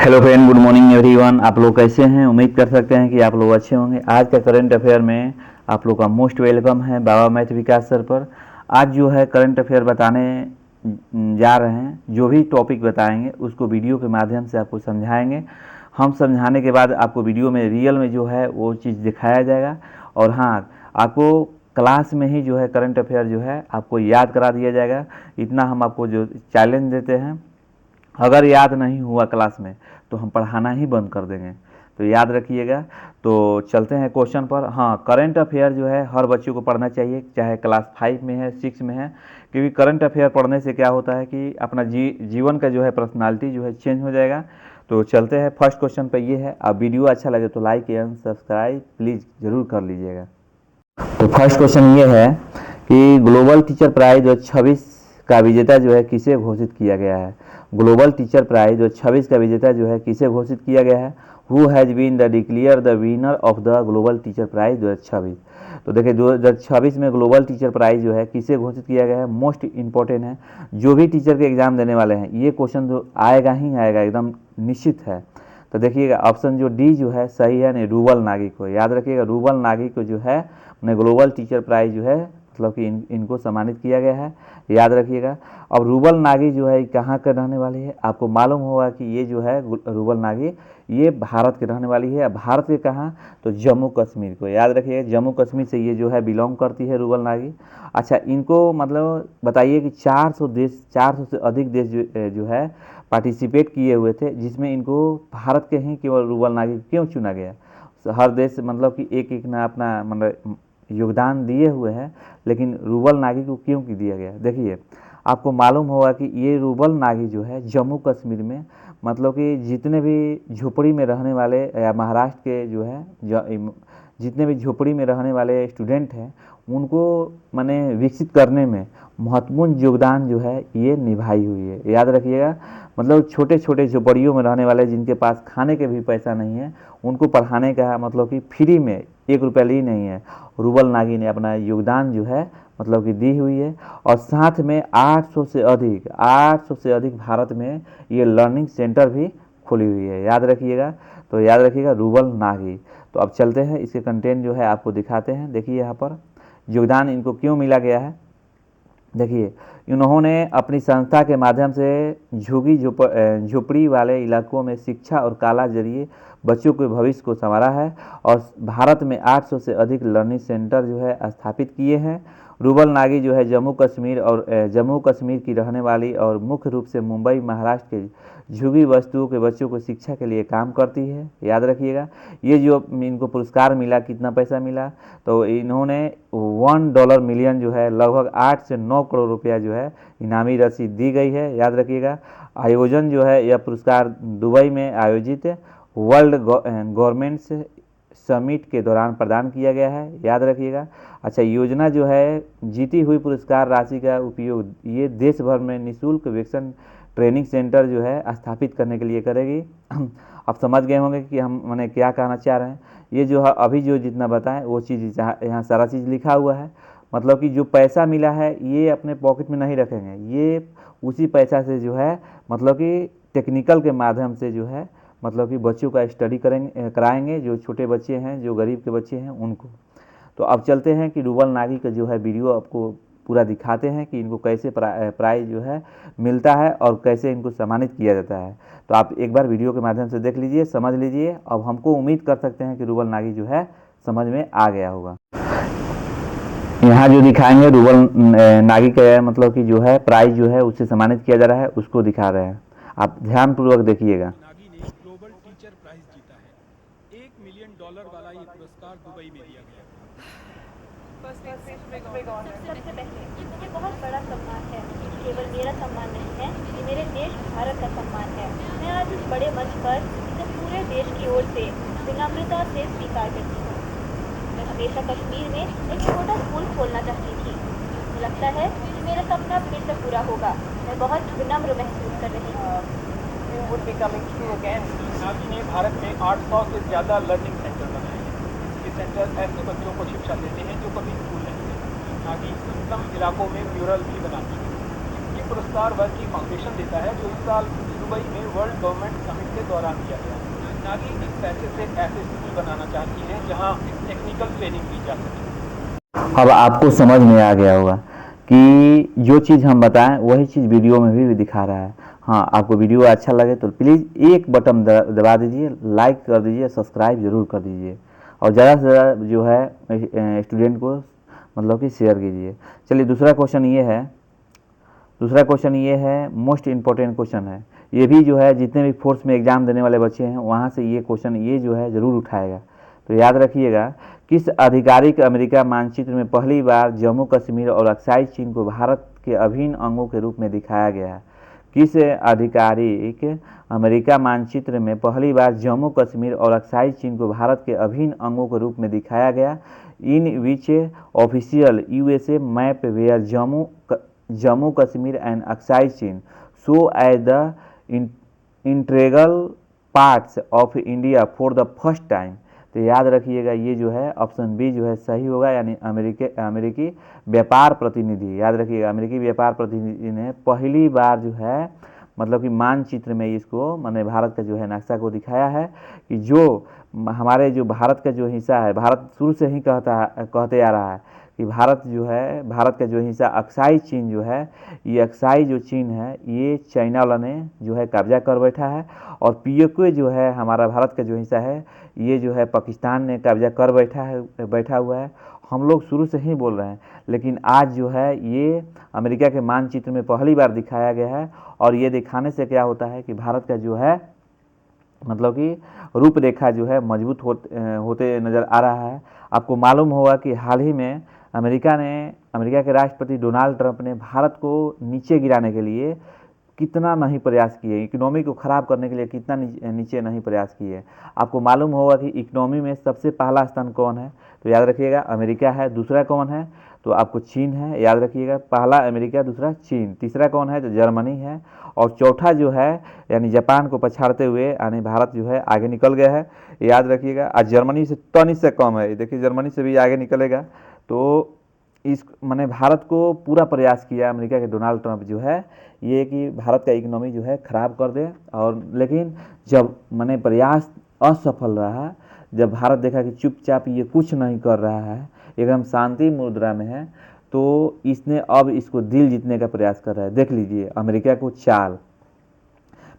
Hello friend, good morning everyone. आप लोग कैसे हैं? उम्मीद कर सकते हैं कि आप लोग अच्छे होंगे। आज का करंट अफेयर में आप लोग का मोस्ट वेलकम है बाबा मैथ विकास सर पर। आज जो है करंट अफेयर बताने जा रहे हैं। जो भी टॉपिक बताएंगे उसको वीडियो के माध्यम से आपको समझाएंगे। हम समझाने के बाद आपको वीडियो में रियल में जो है वो चीज़ दिखाया जाएगा। और हाँ, आपको क्लास में ही जो है करंट अफेयर जो है आपको याद करा दिया जाएगा। इतना हम आपको जो चैलेंज देते हैं, अगर याद नहीं हुआ क्लास में तो हम पढ़ाना ही बंद कर देंगे, तो याद रखिएगा। तो चलते हैं क्वेश्चन पर। हाँ, करंट अफेयर जो है हर बच्चों को पढ़ना चाहिए, चाहे क्लास 5 में है 6 में है, क्योंकि करंट अफेयर पढ़ने से क्या होता है कि अपना जीवन का जो है पर्सनालिटी जो है चेंज हो जाएगा। तो चलते हैं फर्स्ट क्वेश्चन पर। ये है, अब वीडियो अच्छा लगे तो लाइक एंड सब्सक्राइब प्लीज़ ज़रूर कर लीजिएगा। तो फर्स्ट क्वेश्चन ये है कि ग्लोबल टीचर प्राइज 2026 का विजेता जो है किसे घोषित किया गया है। ग्लोबल टीचर प्राइज 2026 का विजेता जो है किसे घोषित किया गया है। Who has been the declare the winner of the global teacher prize 2026। तो देखिए 2026 में ग्लोबल टीचर प्राइज जो है किसे घोषित किया गया है। मोस्ट इंपॉर्टेंट है, जो भी टीचर के एग्जाम देने वाले हैं ये क्वेश्चन जो आएगा ही आएगा, एकदम निश्चित है। तो देखिएगा ऑप्शन जो डी जो है सही है। नहीं, रूबल नागी को याद रखिएगा। रूबल नागी को जो है ग्लोबल टीचर प्राइज जो है मतलब कि इनको सम्मानित किया गया है, याद रखिएगा। अब रूबल नागी जो है कहाँ के रहने वाली है, आपको मालूम होगा कि ये जो है रूबल नागी ये भारत के रहने वाली है। भारत के कहाँ, तो जम्मू कश्मीर को याद रखिएगा। जम्मू कश्मीर से ये जो है बिलोंग करती है रूबल नागी। अच्छा, इनको मतलब बताइए कि 400 से अधिक देश जो है पार्टिसिपेट किए हुए थे, जिसमें इनको भारत के ही केवल रूबल नागी क्यों चुना गया। हर देश मतलब कि एक एक ना अपना मतलब योगदान दिए हुए हैं, लेकिन रूबल नागी को क्यों दिया गया। देखिए आपको मालूम होगा कि ये रूबल नागी जो है जम्मू कश्मीर में मतलब कि जितने भी झोपड़ी में रहने वाले या महाराष्ट्र के जो है जितने भी झोपड़ी में रहने वाले स्टूडेंट हैं उनको माने विकसित करने में महत्वपूर्ण योगदान जो है ये निभाई हुई है, याद रखिएगा। मतलब छोटे छोटे झोपड़ियों में रहने वाले जिनके पास खाने के भी पैसा नहीं है उनको पढ़ाने का मतलब कि फ्री में 1 रुपया ली नहीं है। रूबल नागी ने अपना योगदान जो है मतलब कि दी हुई है। और साथ में 800 से अधिक भारत में ये लर्निंग सेंटर भी खुली हुई है, याद रखिएगा। तो याद रखिएगा रूबल नागी। तो अब चलते हैं इसके कंटेंट जो है आपको दिखाते हैं। देखिए यहाँ पर योगदान इनको क्यों मिला गया है। देखिए इन्होंने अपनी संस्था के माध्यम से झुपड़ी वाले इलाकों में शिक्षा और कला जरिए बच्चों के भविष्य को संवारा है और भारत में 800 से अधिक लर्निंग सेंटर जो है स्थापित किए हैं। रूबल नागी जो है जम्मू कश्मीर की रहने वाली और मुख्य रूप से मुंबई महाराष्ट्र के झुग्गी बस्तियों के बच्चों को शिक्षा के लिए काम करती है, याद रखिएगा। ये जो इनको पुरस्कार मिला, कितना पैसा मिला, तो इन्होंने $1 मिलियन जो है लगभग 8 से 9 करोड़ रुपया जो है इनामी राशि दी गई है, याद रखिएगा। आयोजन जो है यह पुरस्कार दुबई में आयोजित वर्ल्ड गवर्नमेंट्स समिट के दौरान प्रदान किया गया है, याद रखिएगा। अच्छा, योजना जो है जीती हुई पुरस्कार राशि का उपयोग ये देश भर में निःशुल्क वैक्सीन ट्रेनिंग सेंटर जो है स्थापित करने के लिए करेगी। आप समझ गए होंगे कि हम मैंने क्या कहना चाह रहे हैं। ये जो है अभी जो जितना बताएं वो चीज़ यहाँ सारा चीज़ लिखा हुआ है। मतलब कि जो पैसा मिला है ये अपने पॉकेट में नहीं रखेंगे, ये उसी पैसा से जो है मतलब कि टेक्निकल के माध्यम से जो है मतलब कि बच्चों का स्टडी कराएंगे, जो छोटे बच्चे हैं, जो गरीब के बच्चे हैं उनको। तो अब चलते हैं कि रूबल नागी का जो है वीडियो आपको पूरा दिखाते हैं कि इनको कैसे प्राइज जो है मिलता है और कैसे इनको सम्मानित किया जाता है। तो आप एक बार वीडियो के माध्यम से देख लीजिए, समझ लीजिए। अब हमको उम्मीद कर सकते हैं कि रूबल नागी जो है समझ में आ गया होगा। यहाँ जो दिखाएंगे रूबल नागी का मतलब कि जो है प्राइज जो है उससे सम्मानित किया जा रहा है, उसको दिखा रहे हैं। आप ध्यानपूर्वक देखिएगा। नागी ने ग्लोबल टीचर प्राइज जीता है। $1 मिलियन वाला ये पुरस्कार दुबई में दिया गया। सबसे पहले ये बहुत बड़ा सम्मान है। केवल मेरा सम्मान नहीं है, ये मेरे देश भारत का सम्मान है। मैं आज इस बड़े मंच पर इसे पूरे देश की ओर से विनम्रता से स्वीकार करती हूँ। मैं हमेशा कश्मीर में एक छोटा स्कूल खोलना चाहती थी। मुझे लगता है कि मेरा सपना फिर से पूरा होगा। मैं बहुत विनम्र महसूस कर रही हूँ। नागी ने भारत में 800 से ज़्यादा लर्निंग सेंटर बनाए हैं। ये सेंटर ऐसे बच्चों को शिक्षा देते हैं जो कभी स्कूल नहीं गए। नागी कम इलाकों में म्यूरल भी बनाती है। ये पुरस्कार वर्की फाउंडेशन देता है, जो इस साल दुबई में वर्ल्ड गवर्नमेंट समिट के दौरान दिया गया। नागी इस पैसे से ऐसे स्कूल बनाना चाहती हैं जहां टेक्निकल ट्रेनिंग दी जा सके। अब आपको समझ में आ गया होगा कि जो चीज़ हम बताएं वही चीज़ वीडियो में भी दिखा रहा है। हाँ, आपको वीडियो अच्छा लगे तो प्लीज़ एक बटन दबा दीजिए, लाइक कर दीजिए, सब्सक्राइब जरूर कर दीजिए और ज़्यादा से ज़्यादा जो है स्टूडेंट को मतलब कि शेयर कीजिए। चलिए दूसरा क्वेश्चन ये है मोस्ट इम्पोर्टेंट क्वेश्चन है। ये भी जो है जितने भी फोर्स में एग्ज़ाम देने वाले बच्चे हैं वहाँ से ये क्वेश्चन ये जो है ज़रूर उठाएगा। तो याद रखिएगा, किस आधिकारिक अमेरिका मानचित्र में पहली बार जम्मू कश्मीर और अक्साई चीन को भारत के अभिन्न अंगों के रूप में दिखाया गया है? किस आधिकारिक अमेरिका मानचित्र में पहली बार जम्मू कश्मीर और अक्साई चीन को भारत के अभिन्न अंगों के रूप में दिखाया गया? In which official USA map where Jammu Kashmir and Aksai Chin show as the integral parts of India for the first time? तो याद रखिएगा ये जो है ऑप्शन बी जो है सही होगा, यानी अमेरिकी व्यापार प्रतिनिधि। याद रखिएगा, अमेरिकी व्यापार प्रतिनिधि ने पहली बार जो है मतलब कि मानचित्र में इसको माने भारत का जो है नक्शा को दिखाया है कि जो हमारे जो भारत का जो हिस्सा है, भारत शुरू से ही कहते आ रहा है कि भारत का जो हिस्सा अक्साई चीन जो है, ये अक्साई जो चीन है ये चाइना वाला ने जो है कब्जा कर बैठा है और पीओके जो है हमारा भारत का जो हिस्सा है ये जो है पाकिस्तान ने कब्जा कर बैठा हुआ है। हम लोग शुरू से ही बोल रहे हैं, लेकिन आज जो है ये अमेरिका के मानचित्र में पहली बार दिखाया गया है और ये दिखाने से क्या होता है कि भारत का जो है मतलब कि रूपरेखा जो है मजबूत होते नज़र आ रहा है। आपको मालूम होगा कि हाल ही में अमेरिका के राष्ट्रपति डोनाल्ड ट्रंप ने भारत को नीचे गिराने के लिए कितना नहीं प्रयास किए, इकोनॉमी को ख़राब करने के लिए कितना नीचे नहीं प्रयास किए। आपको मालूम होगा कि इकोनॉमी में सबसे पहला स्थान कौन है? तो याद रखिएगा अमेरिका है। दूसरा कौन है? तो आपको चीन है। याद रखिएगा, पहला अमेरिका, दूसरा चीन, तीसरा कौन है? तो जर्मनी है और चौथा जो है यानी जापान को पछाड़ते हुए यानी भारत जो है आगे निकल गया है। याद रखिएगा, आज जर्मनी से तनिक से कम है, देखिए जर्मनी से भी आगे निकलेगा। तो इस माने भारत को पूरा प्रयास किया अमेरिका के डोनाल्ड ट्रंप जो है ये कि भारत का इकोनॉमी जो है ख़राब कर दे, और लेकिन जब माने प्रयास असफल रहा, जब भारत देखा कि चुपचाप ये कुछ नहीं कर रहा है, एकदम शांति मुद्रा में है, तो इसने अब इसको दिल जीतने का प्रयास कर रहा है। देख लीजिए अमेरिका को चाल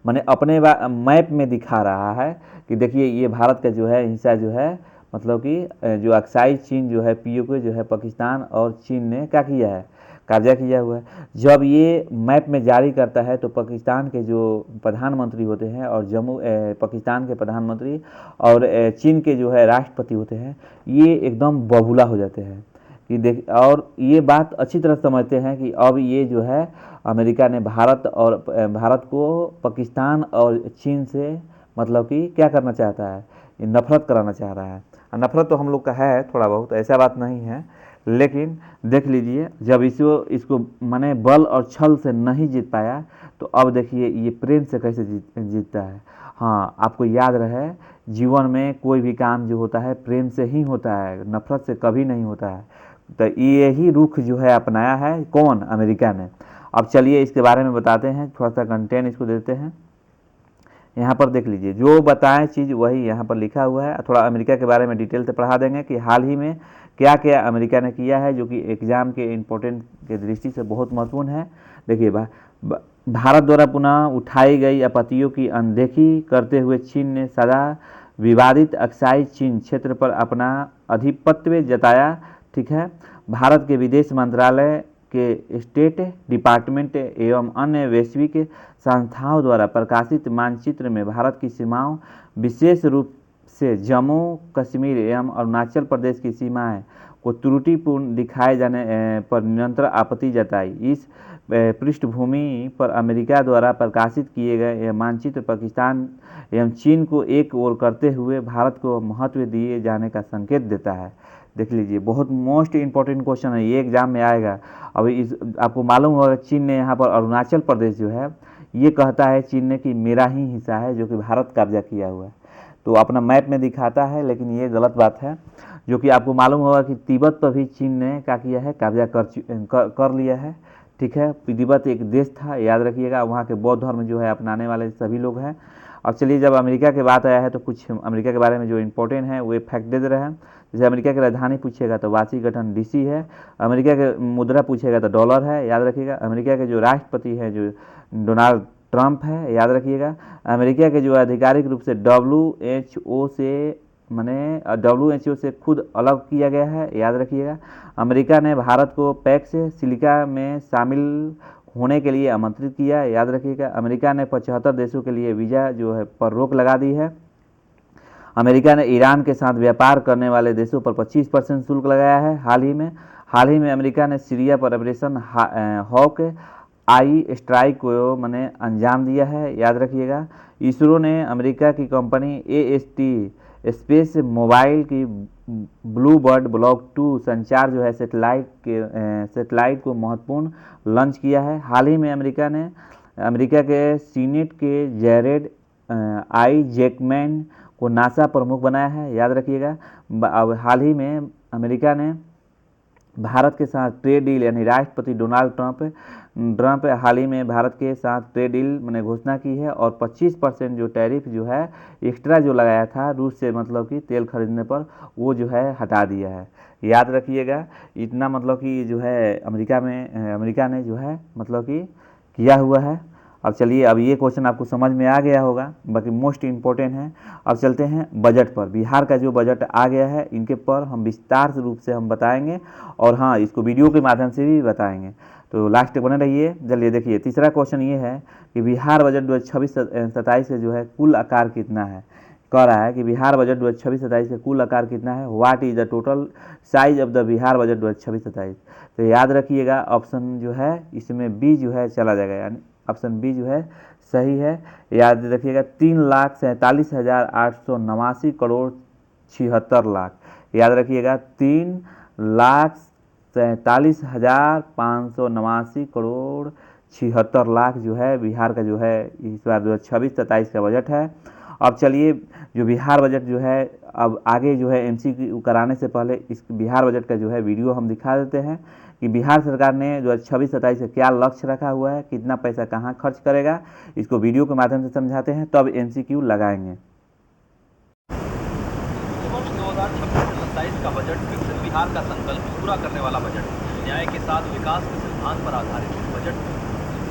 माने अपने मैप में दिखा रहा है कि देखिए ये भारत का जो है हिस्सा जो है मतलब कि जो अक्साई चीन जो है पीओके जो है पाकिस्तान और चीन ने क्या किया है, कब्जा किया हुआ है। जब ये मैप में जारी करता है तो पाकिस्तान के जो प्रधानमंत्री होते हैं और पाकिस्तान के प्रधानमंत्री और चीन के जो है राष्ट्रपति होते हैं, ये एकदम बबूला हो जाते हैं कि देख, और ये बात अच्छी तरह समझते हैं कि अब ये जो है अमेरिका ने भारत को पाकिस्तान और चीन से मतलब कि क्या करना चाहता है, ये नफरत कराना चाह रहा है। नफरत तो हम लोग का है थोड़ा बहुत, ऐसा बात नहीं है, लेकिन देख लीजिए जब इसको माने बल और छल से नहीं जीत पाया, तो अब देखिए ये प्रेम से कैसे जीतता है। हाँ, आपको याद रहे जीवन में कोई भी काम जो होता है प्रेम से ही होता है, नफरत से कभी नहीं होता है। तो यही रुख जो है अपनाया है कौन? अमेरिका ने। अब चलिए इसके बारे में बताते हैं, थोड़ा सा कंटेंट इसको देते हैं। यहाँ पर देख लीजिए जो बताएं चीज़ वही यहाँ पर लिखा हुआ है। थोड़ा अमेरिका के बारे में डिटेल से पढ़ा देंगे कि हाल ही में क्या क्या अमेरिका ने किया है जो कि एग्ज़ाम के इम्पोर्टेंट के दृष्टि से बहुत महत्वपूर्ण है। देखिए भारत द्वारा पुनः उठाई गई आपत्तियों की अनदेखी करते हुए चीन ने सदा विवादित अक्साई चीन क्षेत्र पर अपना आधिपत्य जताया। ठीक है, भारत के विदेश मंत्रालय के स्टेट डिपार्टमेंट एवं अन्य वैश्विक संस्थाओं द्वारा प्रकाशित मानचित्र में भारत की सीमाओं विशेष रूप से जम्मू कश्मीर एवं अरुणाचल प्रदेश की सीमाएं को त्रुटिपूर्ण दिखाए जाने पर निरंतर आपत्ति जताई। इस पृष्ठभूमि पर अमेरिका द्वारा प्रकाशित किए गए यह मानचित्र पाकिस्तान एवं चीन को एक ओर करते हुए भारत को महत्व दिए जाने का संकेत देता है। देख लीजिए बहुत मोस्ट इम्पॉर्टेंट क्वेश्चन है, ये एग्जाम में आएगा। अब आपको मालूम होगा चीन ने यहाँ पर अरुणाचल प्रदेश जो है ये कहता है चीन ने कि मेरा ही हिस्सा है जो कि भारत कब्जा किया हुआ है, तो अपना मैप में दिखाता है, लेकिन ये गलत बात है। जो कि आपको मालूम होगा कि तिब्बत पर भी चीन ने क्या किया है, कब्जा कर लिया है। ठीक है। तिब्बत एक देश था, याद रखिएगा। वहाँ के बौद्ध धर्म जो है अपनाने वाले सभी लोग हैं। अब चलिए, जब अमेरिका की बात आया है तो कुछ अमेरिका के बारे में जो इम्पोर्टेंट है वो फैक्ट दे रहे हैं। जैसे अमेरिका की राजधानी पूछेगा तो वाशिंगटन डीसी है। अमेरिका के मुद्रा पूछेगा तो डॉलर है, याद रखिएगा। अमेरिका के जो राष्ट्रपति है जो डोनाल्ड ट्रंप है, याद रखिएगा। अमेरिका के जो आधिकारिक रूप से WHO से WHO से खुद अलग किया गया है, याद रखिएगा। अमेरिका ने भारत को पैक्स सिलिका में शामिल होने के लिए आमंत्रित किया, याद रखिएगा। अमेरिका ने 75 देशों के लिए वीज़ा जो है पर रोक लगा दी है। अमेरिका ने ईरान के साथ व्यापार करने वाले देशों पर 25% शुल्क लगाया है हाल ही में अमेरिका ने सीरिया पर ऑपरेशन हॉक आई स्ट्राइक को अंजाम दिया है, याद रखिएगा। इसरो ने अमेरिका की कंपनी AST स्पेस मोबाइल की ब्लू बर्ड ब्लॉक 2 संचार जो है सेटेलाइट को महत्वपूर्ण लॉन्च किया है। हाल ही में अमेरिका के सीनेट के जैरेड आई जैकमैन को नासा प्रमुख बनाया है, याद रखिएगा। अब हाल ही में अमेरिका ने भारत के साथ ट्रेड डील यानी राष्ट्रपति डोनाल्ड ट्रंप हाल ही में भारत के साथ ट्रेड डील घोषणा की है और 25% जो टैरिफ जो है एक्स्ट्रा जो लगाया था रूस से कि तेल खरीदने पर, वो जो है हटा दिया है, याद रखिएगा। इतना कि जो है अमेरिका ने जो है कि किया हुआ है। अब चलिए, अब ये क्वेश्चन आपको समझ में आ गया होगा, बाकी मोस्ट इम्पोर्टेंट है। अब चलते हैं बजट पर। बिहार का जो बजट आ गया है इनके पर हम विस्तार रूप से हम बताएंगे, और हाँ, इसको वीडियो के माध्यम से भी बताएंगे, तो लास्ट तक बने रहिए। चलिए देखिए, तीसरा क्वेश्चन ये है कि बिहार बजट 2026-27 से जो है कुल आकार कितना है। कह रहा है कि बिहार बजट 2026-27 का कुल आकार कितना है। What is the total size of the Bihar budget 2026-27। तो याद रखिएगा, ऑप्शन जो है इसमें बी जो है चला जाएगा, यानी ऑप्शन बी जो है सही है। याद रखिएगा, 3,47,889 करोड़ 76 लाख। याद रखिएगा, 3,47,589 करोड़ 76 लाख जो है बिहार का जो है इस बार 2026-27 का बजट है। अब चलिए, जो बिहार बजट जो है, अब आगे जो है MCQ कराने से पहले इस बिहार बजट का जो है वीडियो हम दिखा देते हैं कि बिहार सरकार ने 2026-27 का क्या लक्ष्य रखा हुआ है, कितना पैसा कहाँ खर्च करेगा। इसको वीडियो के माध्यम से समझाते हैं, तब MCQ लगाएंगे। वर्ष 2026-27 का बजट विकसित बिहार का संकल्प पूरा करने वाला बजट, न्याय के साथ विकास के सिद्धांत पर आधारित इस बजट में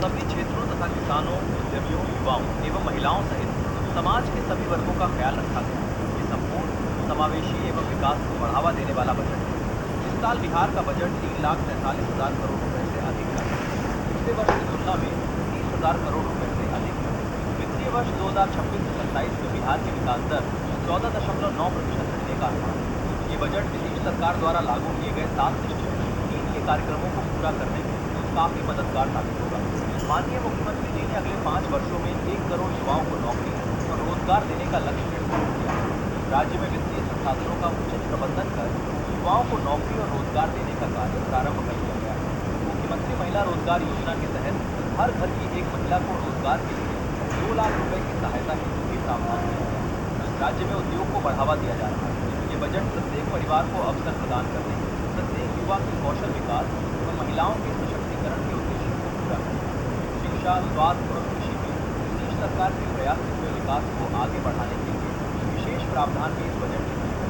सभी क्षेत्रों तथा किसानों, उद्यमियों, युवाओं एवं महिलाओं सहित समाज के सभी वर्गों का ख्याल रखा गया। ये संपूर्ण, समावेशी एवं विकास को बढ़ावा देने वाला बजट है। इस साल बिहार का बजट 3,43,000 करोड़ रुपए से अधिक का है। पिछले वर्ष की तुलना में 30,000 करोड़ रुपए से अधिक है। वित्तीय वर्ष 2026-27 में बिहार की विकास दर 14.9% रहने का अनुमान है। ये बजट नीतीश सरकार द्वारा लागू किए गए 7 निश्चित 3 के कार्यक्रमों को पूरा करने में काफी मददगार साबित होगा। माननीय मुख्यमंत्री जी ने अगले 5 वर्षों में 1 करोड़ युवाओं को नौकरी और रोजगार देने का लक्ष्य निर्धारित किया है। राज्य में वित्तीय संसाधनों का उचित प्रबंधन कर युवाओं को नौकरी और रोजगार देने का कार्य प्रारंभ कर दिया गया है। मुख्यमंत्री महिला रोजगार योजना के तहत हर घर की एक महिला को रोजगार के लिए 2 लाख रुपए की सहायता हेतु भी प्रावधान किया गया है। राज्य में उद्योग को बढ़ावा दिया जा रहा है। ये बजट प्रत्येक परिवार को अवसर प्रदान करने, प्रत्येक युवा के कौशल विकास और महिलाओं के सशक्तिकरण के उद्देश्य को पूरा करेगा। शिक्षा, स्वास्थ्य और कृषि में नीतीश सरकार के प्रयासित हुए विकास को आगे बढ़ाने के लिए विशेष प्रावधान भी इस बजट में किए गए।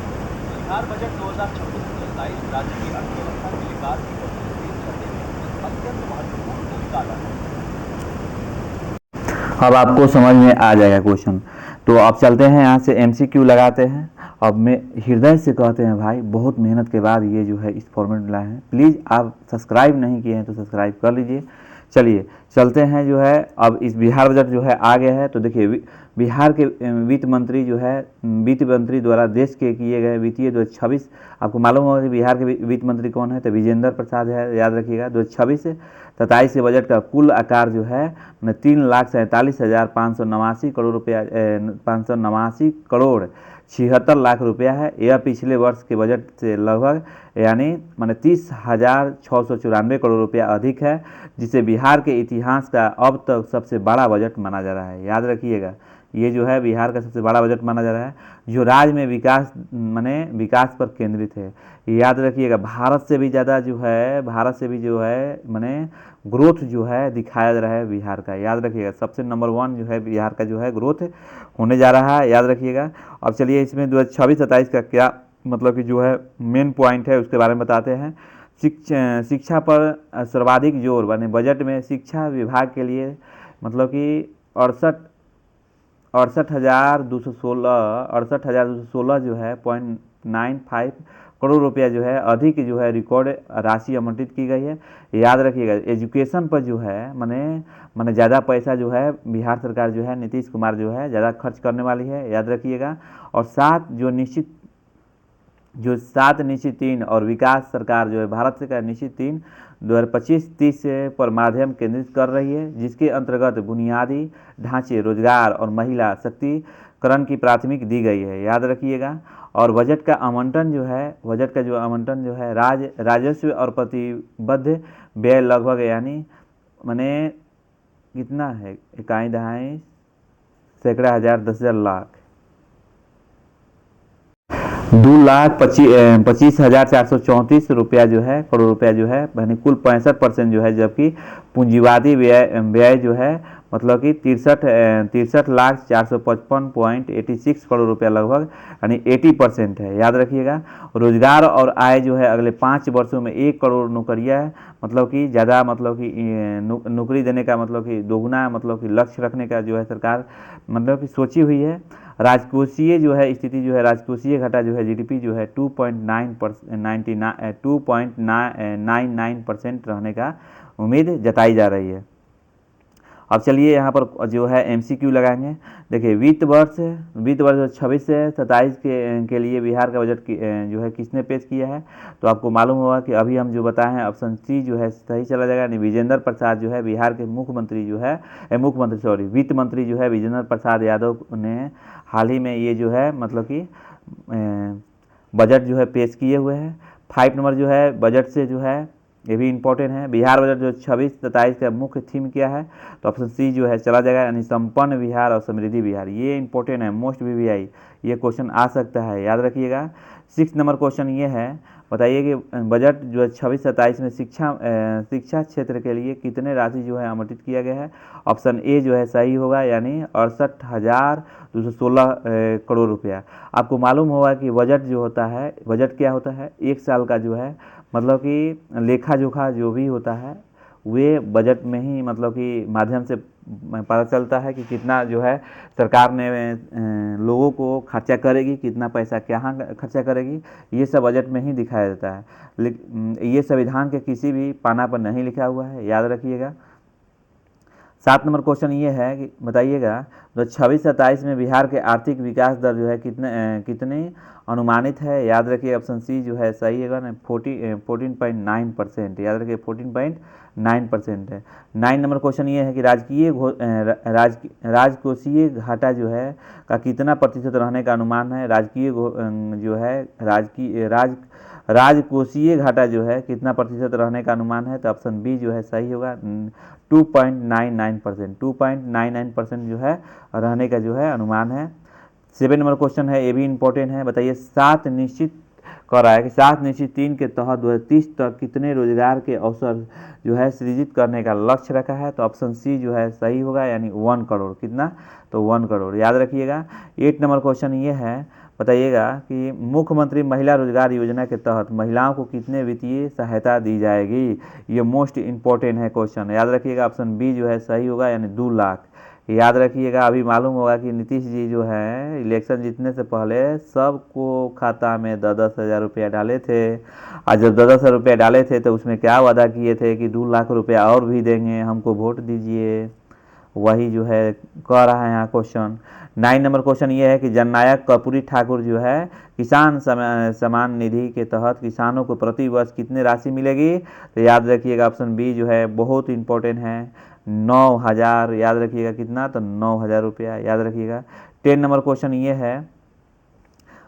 बिहार बजट 2026-27 राज्य की अर्थव्यवस्था के विकास की गति तेज करने में अत्यंत महत्वपूर्ण भूमिका अदा करेगा। अब आपको समझ में आ जाएगा क्वेश्चन, तो अब चलते हैं यहाँ से MCQ लगाते हैं। अब मैं हृदय से कहते हैं भाई, बहुत मेहनत के बाद ये जो है इस फॉर्मेट में लाए हैं। प्लीज़ आप सब्सक्राइब नहीं किए हैं तो सब्सक्राइब कर लीजिए। चलिए चलते हैं जो है, अब इस बिहार बजट जो है आ गया है, तो देखिए बिहार के वित्त मंत्री जो है, वित्त मंत्री द्वारा देश के किए गए वित्तीय 2026, आपको मालूम होगा कि बिहार के वित्त मंत्री कौन है, तो विजेंद्र प्रसाद है, याद रखिएगा। 2026-27 के बजट का कुल आकार जो है 3,47,589 करोड़ रुपया 589 करोड़ 76 लाख रुपया है। यह पिछले वर्ष के बजट से लगभग यानी 30,694 करोड़ रुपया अधिक है, जिसे बिहार के इतिहास का अब तक सबसे बड़ा बजट माना जा रहा है। याद रखिएगा, ये जो है बिहार का सबसे बड़ा बजट माना जा रहा है, जो राज्य में विकास पर केंद्रित है। याद रखिएगा, भारत से भी जो है ग्रोथ जो है दिखाया जा रहा है बिहार का, याद रखिएगा। सबसे नंबर 1 जो है बिहार का जो है ग्रोथ होने जा रहा है, याद रखिएगा। अब चलिए इसमें 2026-27 का क्या मतलब कि जो है मेन पॉइंट है उसके बारे में बताते हैं। शिक्षा पर सर्वाधिक जोर बने बजट में शिक्षा विभाग के लिए मतलब कि 68,216 जो है 0.95 करोड़ रुपया जो है अधिक जो है रिकॉर्ड राशि आवंटित की गई है, याद रखिएगा। एजुकेशन पर जो है माने ज़्यादा पैसा जो है बिहार सरकार जो है नीतीश कुमार जो है ज़्यादा खर्च करने वाली है, याद रखिएगा। और 7 निश्चित 3 और विकास सरकार जो है भारत सरकार निश्चित 3 2025-30 पर माध्यम केंद्रित कर रही है, जिसके अंतर्गत बुनियादी ढांचे, रोजगार और महिला शक्तिकरण की प्राथमिक दी गई है, याद रखिएगा। और बजट का आवंटन जो है राजस्व और प्रतिबद्ध व्यय लगभग यानी माने कितना है, इकाई दहाई सैकड़ा हजार 10,000 लाख 2,25,434 रुपया जो है करोड़ रुपया जो है यानी कुल 65% जो है, जबकि पूंजीवादी व्यय जो है मतलब कि 63,455.86 करोड़ रुपया लगभग यानी 80% है, याद रखिएगा। रोजगार और आय जो है अगले 5 वर्षों में 1 करोड़ नौकरियां मतलब कि ज़्यादा मतलब कि नौकरी देने का मतलब कि दोगुना मतलब कि लक्ष्य रखने का जो है सरकार मतलब कि सोची हुई है। राजकोषीय जो है स्थिति जो है राजकोषीय घाटा जो है जीडीपी जो है 2.99% रहने का उम्मीद जताई जा रही है। अब चलिए यहाँ पर जो है एमसीक्यू लगाएंगे। देखिए वित्त वर्ष 26 से 27 के लिए बिहार का बजट जो है किसने पेश किया है, तो आपको मालूम होगा कि अभी हम जो बताए हैं ऑप्शन सी जो है सही चला जाएगा। यानी विजेंद्र प्रसाद जो है बिहार के वित्त मंत्री जो है विजेंद्र प्रसाद यादव ने हाल ही में ये जो है मतलब कि बजट जो है पेश किए हुए हैं। 5 नंबर जो है बजट से जो है ये भी इम्पोर्टेंट है। बिहार बजट जो 26-27 का मुख्य थीम क्या है, तो ऑप्शन सी जो है चला जाएगा यानी संपन्न बिहार और समृद्धि बिहार। ये इंपॉर्टेंट है, मोस्ट वीवीआई ये क्वेश्चन आ सकता है, याद रखिएगा। 6 नंबर क्वेश्चन ये है, बताइए कि बजट जो है 26-27 में शिक्षा क्षेत्र के लिए कितने राशि जो है आवंटित किया गया है। ऑप्शन ए जो है सही होगा यानी 68,216 करोड़ रुपया। आपको मालूम होगा कि बजट जो होता है, बजट क्या होता है, 1 साल का जो है मतलब कि लेखा जोखा जो भी होता है वे बजट में ही मतलब कि माध्यम से पता चलता है कि कितना जो है सरकार ने लोगों को खर्चा करेगी, कितना पैसा कहाँ खर्चा करेगी, ये सब बजट में ही दिखाया जाता है। ये संविधान के किसी भी पाना पर नहीं लिखा हुआ है, याद रखिएगा। 7 नंबर क्वेश्चन ये है कि बताइएगा 26-27 में बिहार के आर्थिक विकास दर जो है कितने अनुमानित है, याद रखिए ऑप्शन सी जो है सही है ना 14.9%, याद रखिए 14.9% है। 9 नंबर क्वेश्चन ये है कि राजकोषीय घाटा जो है का कितना प्रतिशत रहने का अनुमान है। जो है राजकोषीय घाटा जो है कितना प्रतिशत रहने का अनुमान है, तो ऑप्शन बी जो है सही होगा 2.99% जो है रहने का जो है अनुमान है। 7 नंबर क्वेश्चन है, ये भी इंपॉर्टेंट है। बताइए 7 निश्चित कर रहा है कि 7 निश्चित 3 के तहत 2030 तक कितने रोजगार के अवसर जो है सृजित करने का लक्ष्य रखा है, तो ऑप्शन सी जो है सही होगा यानी 1 करोड़। कितना, तो 1 करोड़, याद रखिएगा। 8 नंबर क्वेश्चन ये है, बताइएगा कि मुख्यमंत्री महिला रोजगार योजना के तहत महिलाओं को कितने वित्तीय सहायता दी जाएगी। ये मोस्ट इंपॉर्टेंट है क्वेश्चन, याद रखिएगा ऑप्शन बी जो है सही होगा यानी 2 लाख। याद रखिएगा अभी मालूम होगा कि नीतीश जी जो है इलेक्शन जीतने से पहले सबको खाता में 10-10 हज़ार रुपया डाले थे, और जब 10-10 हज़ार रुपया डाले थे तो उसमें क्या वादा किए थे कि 2 लाख रुपया और भी देंगे, हमको वोट दीजिए, वही जो है कह रहा है यहाँ क्वेश्चन। 9 नंबर क्वेश्चन ये है कि जननायक कर्पूरी ठाकुर जो है किसान सम्मान निधि के तहत किसानों को प्रति वर्ष कितने राशि मिलेगी, तो याद रखिएगा ऑप्शन बी जो है बहुत इंपॉर्टेंट है 9,000, याद रखिएगा कितना, तो 9,000 रुपया, याद रखिएगा। 10 नंबर क्वेश्चन ये है,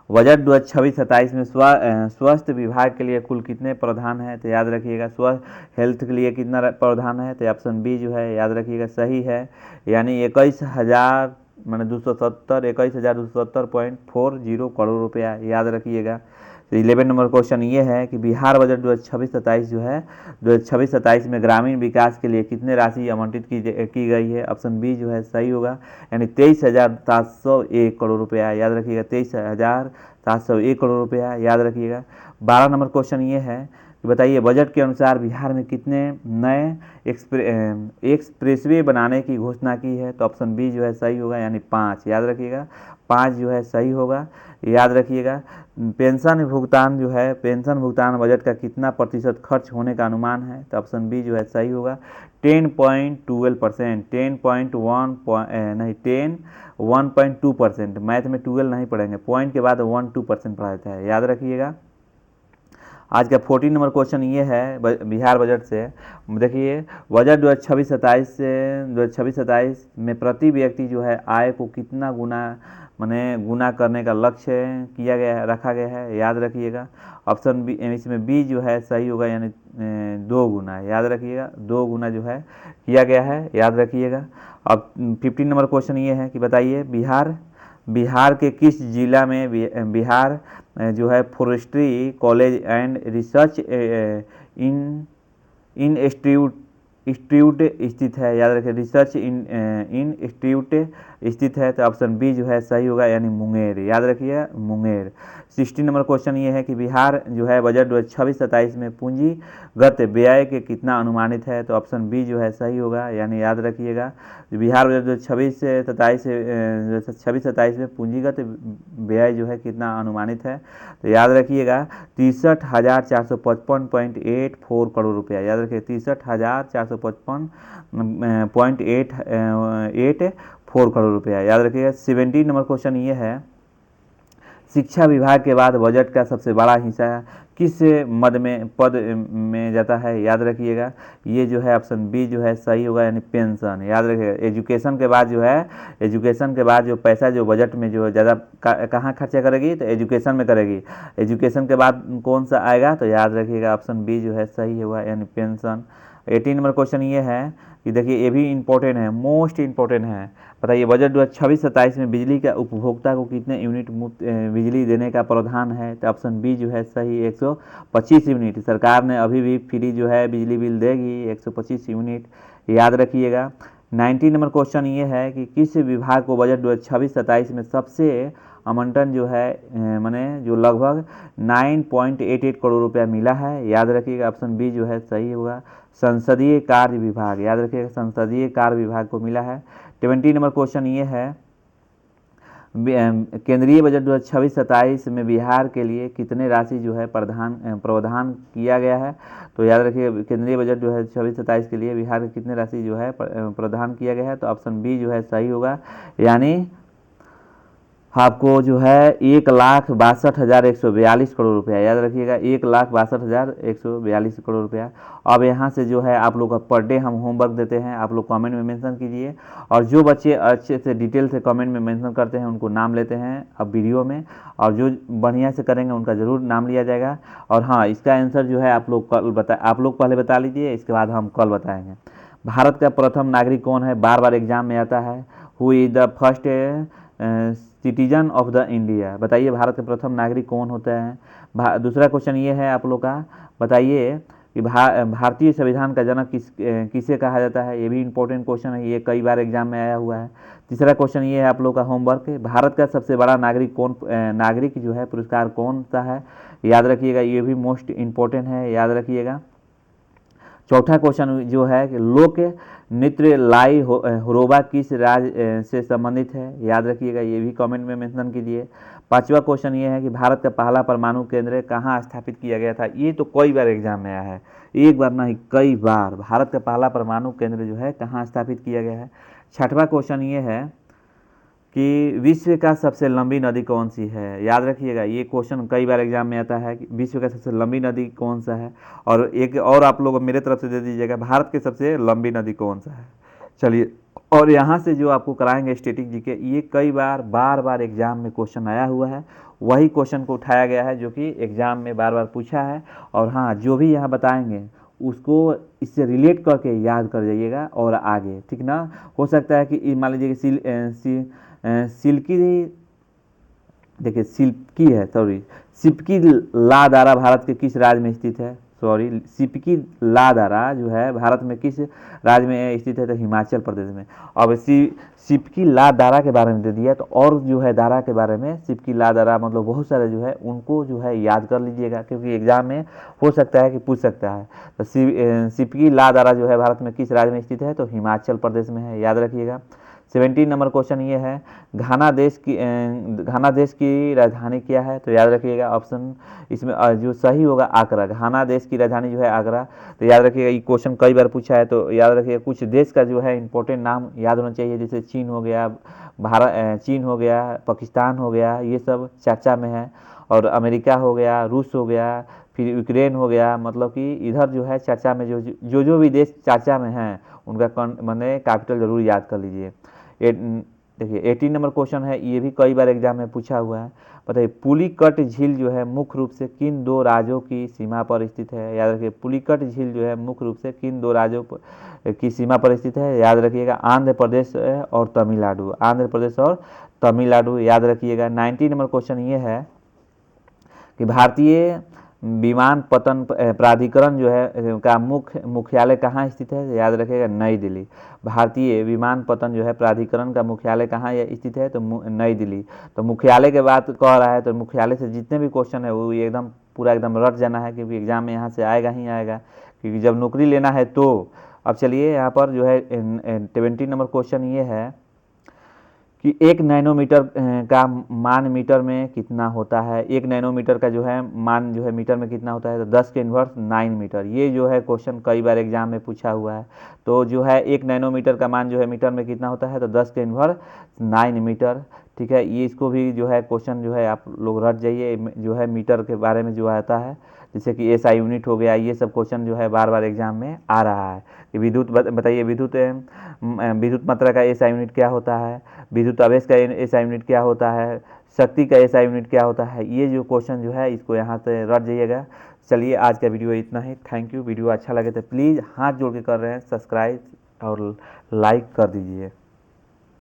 बजट 2026-27 में स्वास्थ्य विभाग के लिए कुल कितने प्रावधान है, तो याद रखिएगा हेल्थ के लिए कितना प्रावधान है, तो ऑप्शन बी जो है याद रखिएगा सही है यानी 21,270 21,270.40 करोड़ रुपया, याद रखिएगा। तो 11 नंबर क्वेश्चन ये है कि बिहार बजट 2026-27 जो है 2026-27 में ग्रामीण विकास के लिए कितने राशि आवंटित की गई है। ऑप्शन बी जो है सही होगा, यानी 23,701 करोड़ रुपया। याद रखिएगा 23,701 करोड़ रुपया, याद रखिएगा। 12 नंबर क्वेश्चन ये है कि बताइए बजट के अनुसार बिहार में कितने नए एक्सप्रेसवे बनाने की घोषणा की है। तो ऑप्शन बी जो है सही होगा, यानी 5। याद रखिएगा 5 जो है सही होगा, याद रखिएगा। पेंशन भुगतान बजट का कितना प्रतिशत खर्च होने का अनुमान है। तो ऑप्शन बी जो है सही होगा, 10.12%, 1.2%। मैथ में 12 नहीं पढ़ेंगे, पॉइंट के बाद 1-2% पढ़ा जाता है, याद रखिएगा। आज का 14 नंबर क्वेश्चन ये है बिहार बजट से। देखिए बजट 2026-27 में प्रति व्यक्ति जो है आय को कितना गुना करने का लक्ष्य रखा गया है। याद रखिएगा ऑप्शन बी, इसमें बी जो है सही होगा, यानी 2 गुना। याद रखिएगा 2 गुना जो है किया गया है, याद रखिएगा। अब 15 नंबर क्वेश्चन ये है कि बताइए बिहार के किस जिला में बिहार जो है forestry college and research institute स्थित है। याद रखिए रिसर्च इंस्टीट्यूट स्थित है। तो ऑप्शन बी जो है सही होगा, यानी मुंगेर। याद रखिए मुंगेर। 16 नंबर क्वेश्चन ये है कि बिहार जो है बजट 2026-27 में पूंजीगत व्यय के कितना अनुमानित है। तो ऑप्शन बी जो है सही होगा, यानी याद रखिएगा बिहार बजट 2026-27 में पूंजीगत व्यय जो है कितना अनुमानित है। तो याद रखिएगा 63,455.84 करोड़ रुपया। याद रखिए 63,455.84 करोड़ रुपया, याद रखिएगा। 17 नंबर क्वेश्चन ये है शिक्षा विभाग के बाद बजट का सबसे बड़ा हिस्सा किस पद में जाता है। याद रखिएगा ये जो है ऑप्शन बी जो है सही होगा, यानी पेंशन। याद रखिएगा एजुकेशन के बाद जो पैसा जो बजट में जो ज़्यादा कहाँ खर्चा करेगी, तो एजुकेशन में करेगी। एजुकेशन के बाद कौन सा आएगा, तो याद रखिएगा ऑप्शन बी जो है सही होगा, यानी पेंशन। 18 नंबर क्वेश्चन ये है कि देखिए ये भी इम्पोर्टेंट है, मोस्ट इम्पोर्टेंट है। बताइए बजट 2026-27 में बिजली का उपभोक्ता को कितने यूनिट मुफ्त बिजली देने का प्रावधान है। तो ऑप्शन बी जो है सही 125 यूनिट। सरकार ने अभी भी फ्री जो है बिजली बिल देगी 125 यूनिट, याद रखिएगा। 19 नंबर क्वेश्चन ये है कि किस विभाग को बजट 2026-27 में सबसे आवंटन जो है जो लगभग 9.88 करोड़ रुपया मिला है। याद रखिएगा ऑप्शन बी जो है सही होगा, संसदीय कार्य विभाग। याद रखिएगा संसदीय कार्य विभाग को मिला है। 20 नंबर क्वेश्चन ये है केंद्रीय बजट 2026-27 में बिहार के लिए कितने राशि जो है प्रावधान किया गया है। तो याद रखिए केंद्रीय बजट जो है 26-27 के लिए बिहार के कितने राशि जो है प्रावधान किया गया है। तो ऑप्शन बी जो है सही होगा, यानी आपको जो है 1,62,142 करोड़ रुपया। याद रखिएगा 1,62,142 करोड़ रुपया। अब यहाँ से जो है आप लोग का पर डे हम होमवर्क देते हैं, आप लोग कमेंट में मेंशन कीजिए, और जो बच्चे अच्छे से डिटेल से कमेंट में मेंशन करते हैं उनको नाम लेते हैं अब वीडियो में, और जो बढ़िया से करेंगे उनका ज़रूर नाम लिया जाएगा। और हाँ, इसका आंसर जो है आप लोग पहले बता लीजिए, इसके बाद हम कल बताएँगे। भारत का प्रथम नागरिक कौन है, बार बार एग्जाम में आता है। Who is the first citizen of the India. बताइए भारत के प्रथम नागरिक कौन होते हैं। दूसरा क्वेश्चन ये है आप लोग का, बताइए कि भारतीय संविधान का जनक किसे कहा जाता है। ये भी इंपॉर्टेंट क्वेश्चन है, ये कई बार एग्जाम में आया हुआ है। तीसरा क्वेश्चन ये है आप लोग का होमवर्क, भारत का सबसे बड़ा नागरिक जो है पुरस्कार कौन सा है। याद रखिएगा ये भी मोस्ट इम्पोर्टेंट है, याद रखिएगा। चौथा क्वेश्चन जो है कि लोक नृत्य लाई हुरोबा किस राज्य से संबंधित है। याद रखिएगा ये भी कमेंट में मेंशन कीजिए। पांचवा क्वेश्चन ये है कि भारत का पहला परमाणु केंद्र कहाँ स्थापित किया गया था। ये तो कई बार एग्जाम में आया है, एक बार नहीं कई बार। भारत का पहला परमाणु केंद्र जो है कहाँ स्थापित किया गया है। छठवां क्वेश्चन ये है कि विश्व का सबसे लंबी नदी कौन सी है। याद रखिएगा ये क्वेश्चन कई बार एग्जाम में आता है कि विश्व का सबसे लंबी नदी कौन सा है। और एक और आप लोग मेरे तरफ से दे दीजिएगा, भारत की सबसे लंबी नदी कौन सा है। चलिए, और यहाँ से जो आपको कराएंगे स्टैटिक जीके, ये कई बार एग्जाम में क्वेश्चन आया हुआ है, वही क्वेश्चन को उठाया गया है जो कि एग्जाम में बार पूछा है। और हाँ, जो भी यहाँ बताएंगे उसको इससे रिलेट करके याद कर जाइएगा और आगे, ठीक ना। हो सकता है कि मान लीजिए कि देखिए सिप्की है, सॉरी, सिप्की लादारा भारत के किस राज्य में स्थित है? सॉरी, सिप्की लादारा जो है भारत में किस राज्य में स्थित है? तो हिमाचल प्रदेश में। अब सिप्की लादारा के बारे में दे दिया, तो और जो है दारा के बारे में, सिप्की लादारा मतलब बहुत सारे जो है उनको जो है याद कर लीजिएगा, क्योंकि एग्जाम में हो सकता है कि पूछ सकता है। तो सिप्की लादारा जो है भारत में किस राज्य में स्थित है? तो हिमाचल प्रदेश में है, याद रखिएगा। 17 नंबर क्वेश्चन ये है, घाना देश की राजधानी क्या है? तो याद रखिएगा ऑप्शन इसमें जो सही होगा आगरा। घाना देश की राजधानी जो है आगरा। तो याद रखिएगा, ये क्वेश्चन कई बार पूछा है, तो याद रखिएगा कुछ देश का जो है इंपॉर्टेंट नाम याद होना चाहिए, जैसे चीन हो गया, चीन हो गया, पाकिस्तान हो गया, ये सब चर्चा में है, और अमेरिका हो गया, रूस हो गया, फिर यूक्रेन हो गया, मतलब कि इधर जो है चर्चा में जो भी देश चर्चा में हैं उनका मैंने कैपिटल जरूर याद कर लीजिए। देखिए 18 नंबर क्वेश्चन है, ये भी कई बार एग्जाम में पूछा हुआ है। बताइए पुलिकट झील जो है मुख्य रूप से किन दो राज्यों की सीमा पर स्थित है? याद रखिए, पुलिकट झील जो है मुख्य रूप से किन दो राज्यों की सीमा पर स्थित है? याद रखिएगा, आंध्र प्रदेश और तमिलनाडु। आंध्र प्रदेश और तमिलनाडु, याद रखिएगा। 19 नंबर क्वेश्चन ये है कि भारतीय विमानपत्तन प्राधिकरण जो है का मुख्यालय कहाँ स्थित है? याद रखिएगा, नई दिल्ली। भारतीय विमानपत्तन जो है प्राधिकरण का मुख्यालय कहाँ स्थित है? तो नई दिल्ली। तो मुख्यालय के बात कह रहा है, तो मुख्यालय से जितने भी क्वेश्चन है वो एकदम पूरा एकदम रट जाना है, क्योंकि एग्जाम में यहाँ से आएगा ही आएगा, क्योंकि जब नौकरी लेना है तो। अब चलिए यहाँ पर जो है 20 नंबर क्वेश्चन ये है कि 1 नैनोमीटर का मान मीटर में कितना होता है? 1 नैनोमीटर का जो है मान जो है मीटर में कितना होता है? तो 10 के इन्वर्स 9 मीटर। ये जो है क्वेश्चन कई बार एग्जाम में पूछा हुआ है। तो जो है 1 नैनोमीटर का मान जो है मीटर में कितना होता है? तो 10 के इन्वर्स 9 मीटर। ठीक है, ये इसको भी जो है क्वेश्चन जो है आप लोग रट जाइए, जो है मीटर के बारे में जो आता है, जैसे कि एसआई यूनिट हो गया, ये सब क्वेश्चन जो है बार बार एग्जाम में आ रहा है। कि विद्युत बताइए, विद्युत मात्रा का एसआई यूनिट क्या होता है? विद्युत आवेश का एसआई यूनिट क्या होता है? शक्ति का एसआई यूनिट क्या होता है? ये जो क्वेश्चन जो है इसको यहाँ से रट जाइएगा। चलिए आज का वीडियो इतना ही, थैंक यू। वीडियो अच्छा लगे तो प्लीज़ हाथ जोड़ के कर रहे हैं सब्सक्राइब और लाइक कर दीजिए।